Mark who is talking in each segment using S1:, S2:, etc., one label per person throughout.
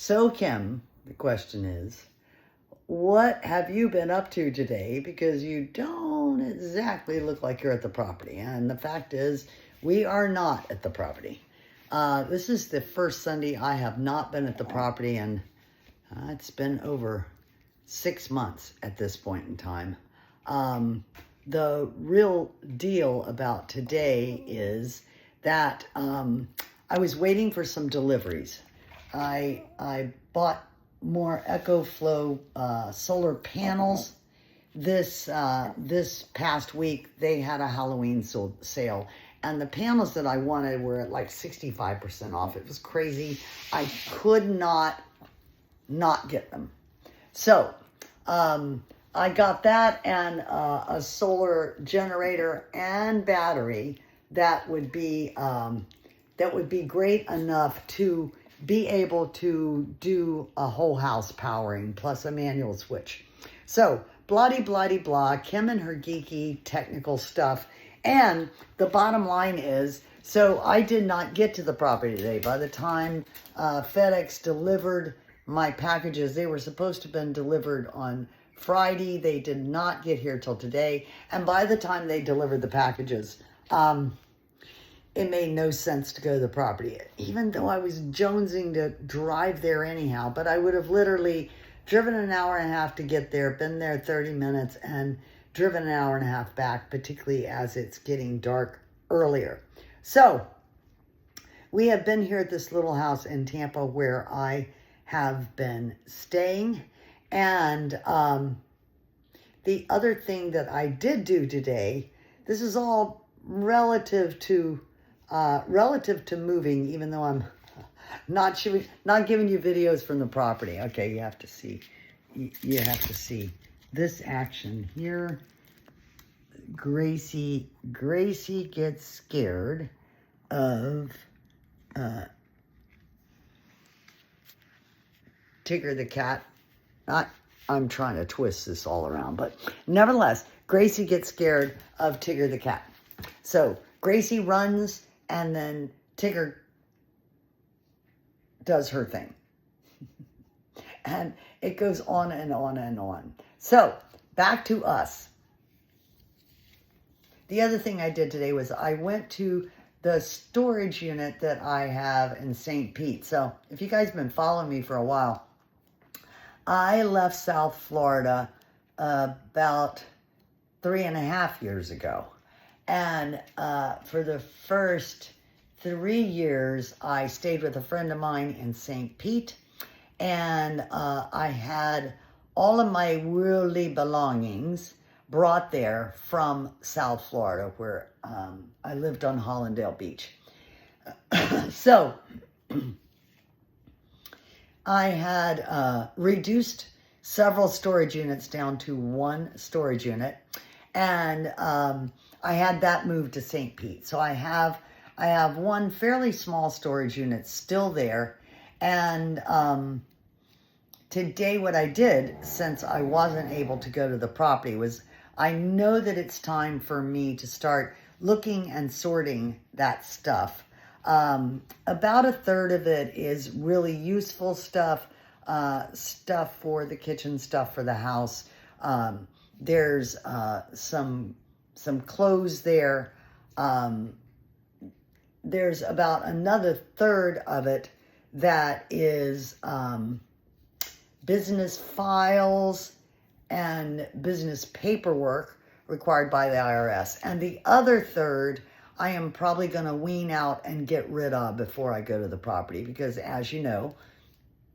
S1: So, Kim, the question is, what have you been up to today? Because you don't exactly look like you're at the property. And the fact is, we are not at the property. This is the first Sunday I have not been at the property, and it's been over 6 months at this point in time. The real deal about today is that I was waiting for some deliveries. I bought more EcoFlow solar panels. This past week, they had a Halloween sale. And the panels that I wanted were at like 65% off. It was crazy. I could not get them. So, I got that and a solar generator and battery that would be great enough to be able to do a whole house powering plus a manual switch. So, blah, Kim and her geeky technical stuff. And the bottom line is, so I did not get to the property today. By the time FedEx delivered my packages, they were supposed to have been delivered on Friday. They did not get here till today. And by the time they delivered the packages, it made no sense to go to the property, even though I was jonesing to drive there anyhow. But I would have literally driven an hour and a half to get there, been there 30 minutes, and driven an hour and a half back, particularly as it's getting dark earlier. So we have been here at this little house in Tampa where I have been staying. And the other thing that I did do today, this is all relative to moving, even though I'm not giving you videos from the property. Okay, you have to see this action here. Gracie gets scared of Tigger the cat. I'm trying to twist this all around, but nevertheless, Gracie gets scared of Tigger the cat. So Gracie runs, and then Tigger does her thing. And it goes on and on and on. So, back to us. The other thing I did today was I went to the storage unit that I have in St. Pete. So, if you guys have been following me for a while, I left South Florida about 3.5 years ago. And for the first 3 years, I stayed with a friend of mine in St. Pete. And I had all of my worldly belongings brought there from South Florida, where I lived on Hollandale Beach. So I had reduced several storage units down to one storage unit, and I had that moved to St. Pete. So I have one fairly small storage unit still there. And today what I did, since I wasn't able to go to the property, was I know that it's time for me to start looking and sorting that stuff. About a third of it is really useful stuff, stuff for the kitchen, stuff for the house. There's some clothes there. There's about another third of it that is business files and business paperwork required by the IRS. And the other third, I am probably going to wean out and get rid of before I go to the property. Because as you know,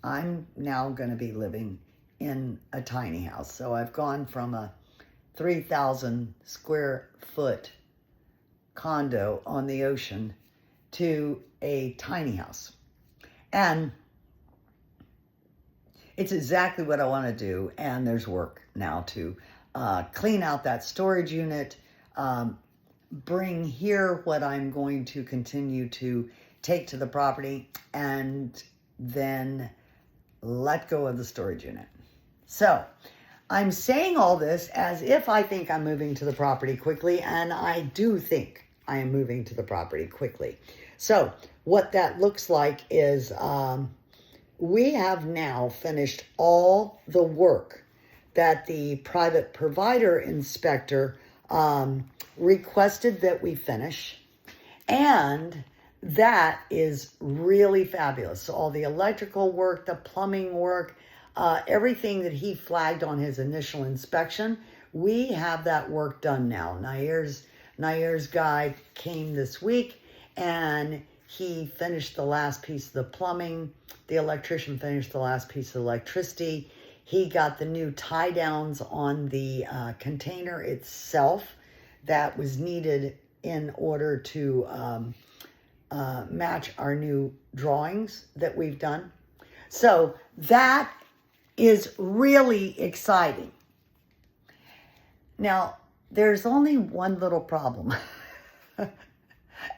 S1: I'm now going to be living in a tiny house. So I've gone from a 3,000 square foot condo on the ocean to a tiny house. And it's exactly what I want to do. And there's work now to clean out that storage unit, bring here what I'm going to continue to take to the property, and then let go of the storage unit. So I'm saying all this as if I think I'm moving to the property quickly, and I do think I am moving to the property quickly. So what that looks like is we have now finished all the work that the private provider inspector requested that we finish. And that is really fabulous. So all the electrical work, the plumbing work, everything that he flagged on his initial inspection, we have that work done now. Nair's guy came this week and he finished the last piece of the plumbing. The electrician finished the last piece of electricity. He got the new tie downs on the container itself that was needed in order to match our new drawings that we've done. So that is really exciting. Now, there's only one little problem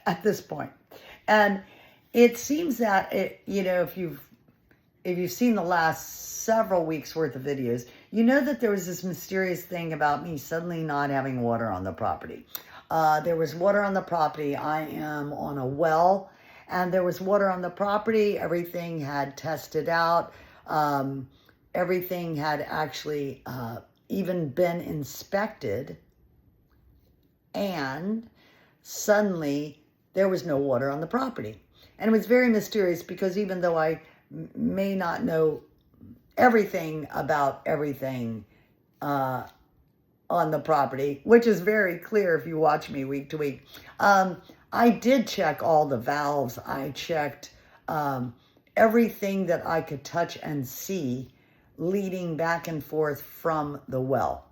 S1: at this point. And it seems that, if you've seen the last several weeks worth of videos, you know that there was this mysterious thing about me suddenly not having water on the property. There was water on the property. I am on a well, and there was water on the property. Everything had tested out. Everything had actually even been inspected. And suddenly there was no water on the property. And it was very mysterious because even though I may not know everything about everything on the property, which is very clear if you watch me week to week, I did check all the valves. I checked everything that I could touch and see leading back and forth from the well.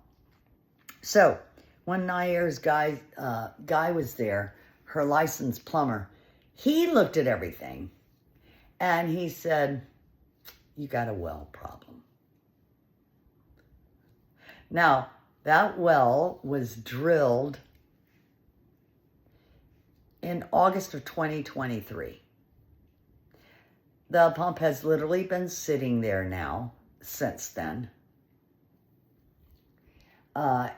S1: So when Nair's guy was there, her licensed plumber, he looked at everything and he said, "You got a well problem." Now, that well was drilled in August of 2023. The pump has literally been sitting there now since then. I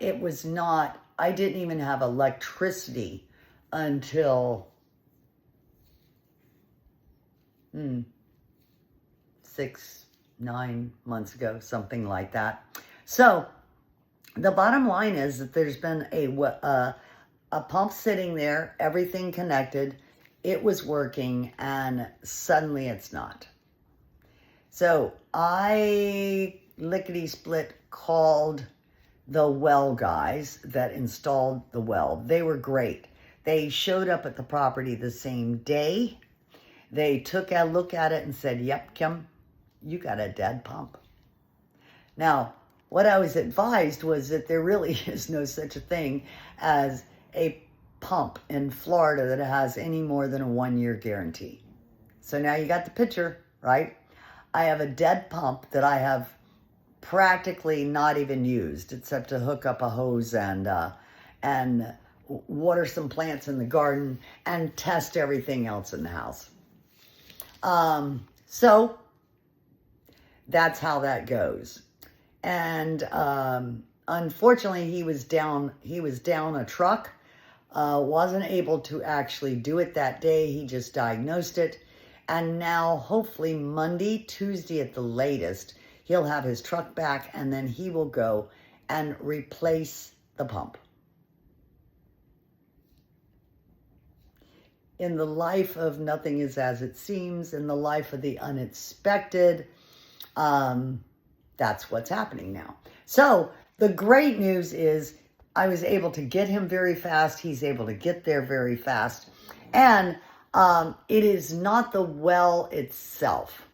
S1: didn't even have electricity until 6-9 months ago, something like that. So the bottom line is that there's been a pump sitting there, everything connected, it was working, and suddenly it's not. So I lickety-split called the well guys that installed the well. They were great. They showed up at the property the same day. They took a look at it and said, "Yep, Kim, you got a dead pump." Now, what I was advised was that there really is no such a thing as a pump in Florida that has any more than a 1-year guarantee. So now you got the picture, right? I have a dead pump that I have practically not even used except to hook up a hose and water some plants in the garden and test everything else in the house. So that's how that goes. And unfortunately, he was down a truck, wasn't able to actually do it that day. He just diagnosed it. And now, hopefully Monday, Tuesday at the latest, he'll have his truck back and then he will go and replace the pump. In the life of nothing is as it seems, in the life of the unexpected, that's what's happening now. So the great news is I was able to get him very fast. He's able to get there very fast. And it is not the well itself,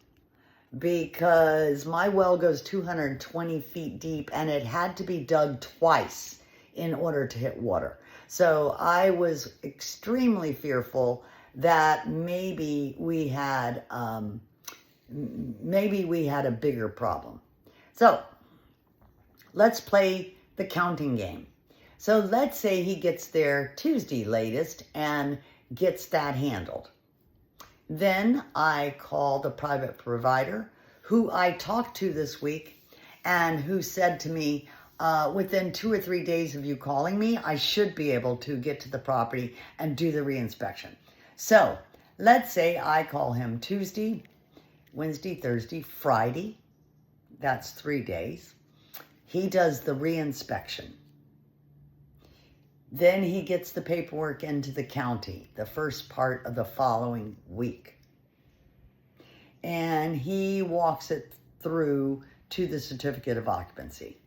S1: because my well goes 220 feet deep and it had to be dug twice in order to hit water. So I was extremely fearful that maybe we had a bigger problem. So let's play the counting game. So let's say he gets there Tuesday latest and gets that handled. Then I call the private provider who I talked to this week and who said to me, within 2 or 3 days of you calling me, I should be able to get to the property and do the reinspection. So let's say I call him Tuesday. Wednesday, Thursday, Friday. That's 3 days. He does the reinspection. Then he gets the paperwork into the county the first part of the following week. And he walks it through to the certificate of occupancy.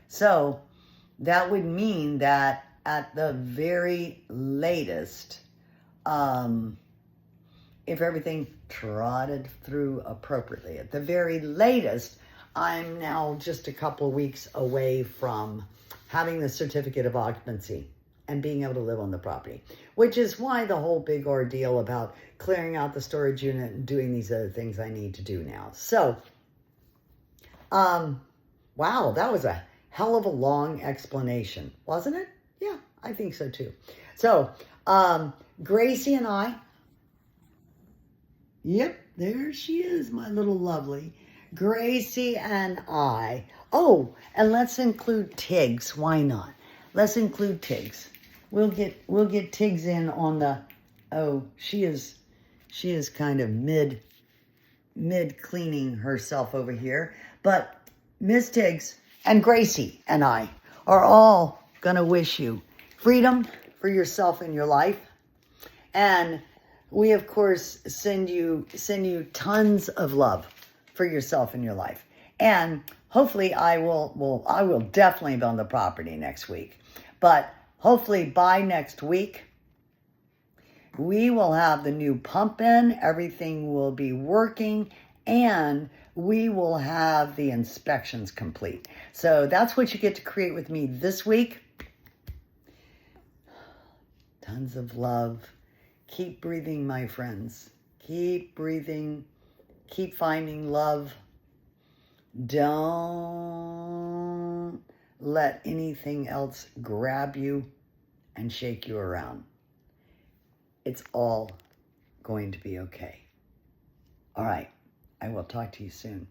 S1: So that would mean that at the very latest, if everything trotted through appropriately, at the very latest, I'm now just a couple of weeks away from having the certificate of occupancy and being able to live on the property, which is why the whole big ordeal about clearing out the storage unit and doing these other things I need to do now. So, wow, that was a hell of a long explanation, wasn't it? Yeah, I think so too. So, Gracie and I, yep, there she is, my little lovely. Gracie and I, oh, and let's include Tiggs, why not? Let's include Tiggs. We'll get Tiggs in on the, oh, she is kind of mid cleaning herself over here. But Miss Tiggs and Gracie and I are all gonna wish you freedom for yourself and your life. And we of course send you tons of love for yourself and your life. And hopefully I will definitely be on the property next week. But hopefully by next week, we will have the new pump in, everything will be working, and we will have the inspections complete. So that's what you get to create with me this week. Tons of love. Keep breathing, my friends. Keep breathing. Keep finding love. Don't let anything else grab you and shake you around. It's all going to be okay. All right. I will talk to you soon.